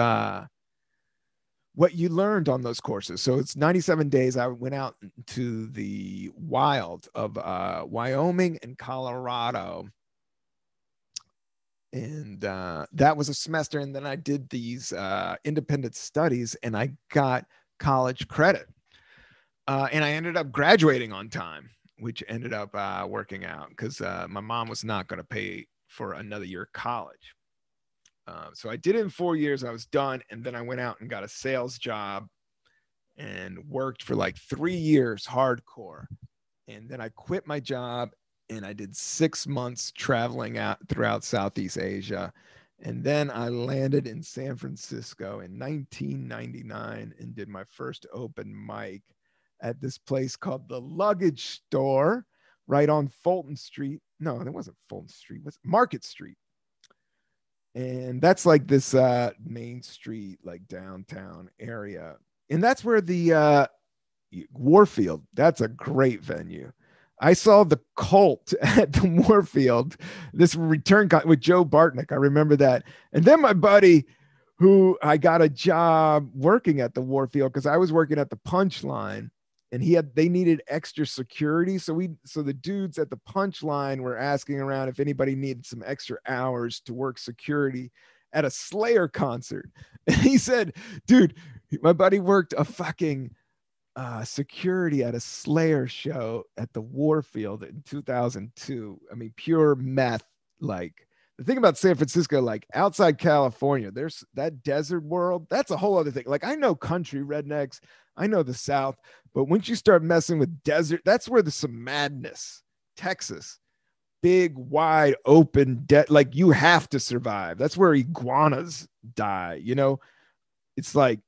what you learned on those courses. So it's 97 days. I went out to the wild of Wyoming and Colorado. And that was a semester. And then I did these independent studies and I got college credit. And I ended up graduating on time, which ended up working out because my mom was not going to pay for another year of college. So I did it in 4 years. I was done. And then I went out and got a sales job and worked for like 3 years hardcore. And then I quit my job and I did 6 months traveling out throughout Southeast Asia. And then I landed in San Francisco in 1999 and did my first open mic at this place called the Luggage Store right on Fulton Street. No, it wasn't Fulton Street. It was Market Street. And that's like this Main Street, like downtown area. And that's where the Warfield. That's a great venue. I saw the Cult at the Warfield, this return with Joe Bartnick. I remember that. And then my buddy, who I got a job working at the Warfield because I was working at the Punchline, and they needed extra security. So the dudes at the Punchline were asking around if anybody needed some extra hours to work security at a Slayer concert. And he said, dude, my buddy worked a fucking security at a Slayer show at the Warfield in 2002. I mean, pure meth. Like, the thing about San Francisco, like outside California, there's that desert world. That's a whole other thing. Like, I know country rednecks, I know the South, but once you start messing with desert, that's where there's some madness. Texas, big, wide open, like you have to survive. That's where iguanas die. You know, it's like,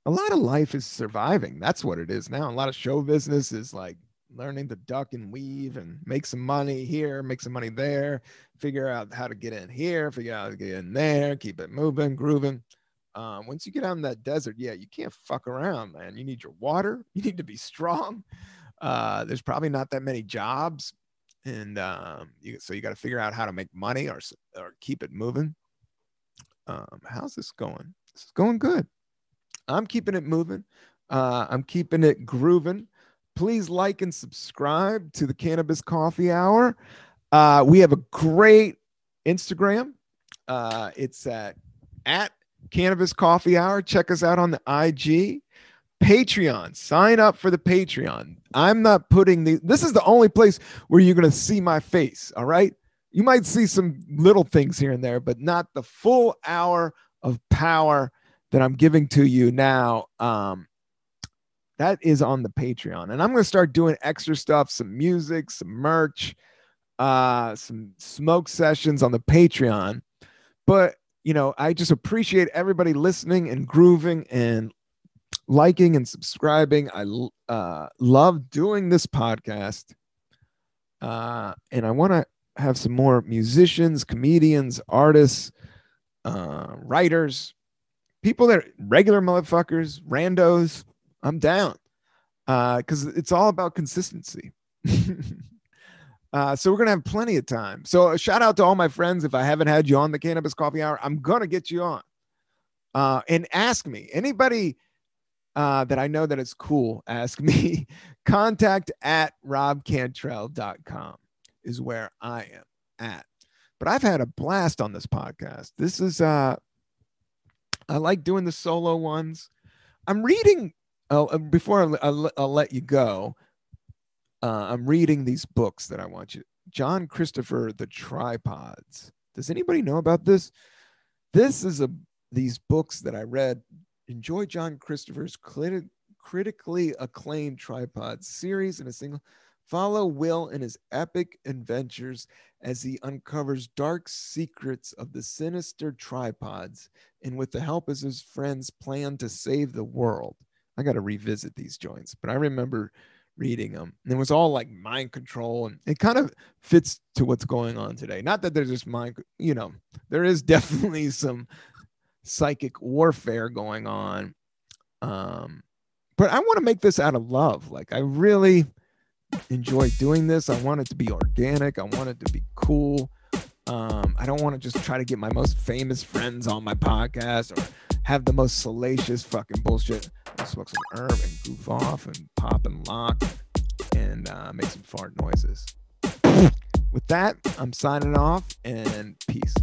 a lot of life is surviving. That's what it is now. A lot of show business is like learning to duck and weave and make some money here, make some money there, figure out how to get in here, figure out how to get in there, keep it moving, grooving. Once you get out in that desert, yeah, you can't fuck around, man. You need your water. You need to be strong. There's probably not that many jobs. And so you got to figure out how to make money or keep it moving. How's this going? This is going good. I'm keeping it moving. I'm keeping it grooving. Please like and subscribe to the Cannabis Coffee Hour. We have a great Instagram. It's at Cannabis Coffee Hour. Check us out on the IG. Patreon. Sign up for the Patreon. I'm not putting this is the only place where you're going to see my face. All right. You might see some little things here and there, but not the full hour of power that I'm giving to you now. That is on the Patreon. And I'm going to start doing extra stuff, some music, some merch, some smoke sessions on the Patreon. But, you know, I just appreciate everybody listening and grooving and liking and subscribing. I love doing this podcast. And I want to have some more musicians, comedians, artists, writers, people that are regular motherfuckers, randos. I'm down because it's all about consistency. So we're going to have plenty of time. So a shout out to all my friends. If I haven't had you on the Cannabis Coffee Hour, I'm going to get you on and ask me. Anybody that I know that is cool, ask me. Contact at robcantrell.com is where I am at. But I've had a blast on this podcast. This is I like doing the solo ones. I'm reading, before I'll let you go, I'm reading these books that I want you. John Christopher, The Tripods. Does anybody know about this? This is these books that I read. Enjoy John Christopher's critically acclaimed Tripods series in a single. Follow Will in his epic adventures as he uncovers dark secrets of the sinister tripods and with the help of his friends plan to save the world. I got to revisit these joints, but I remember reading them. And it was all like mind control, and it kind of fits to what's going on today. Not that there's just mind, you know, there is definitely some psychic warfare going on. But I want to make this out of love. Like, I really enjoy doing this. I want it to be organic. I want it to be cool. I don't want to just try to get my most famous friends on my podcast or have the most salacious fucking bullshit. I smoke some herb and goof off and pop and lock and make some fart noises. With that, I'm signing off and peace.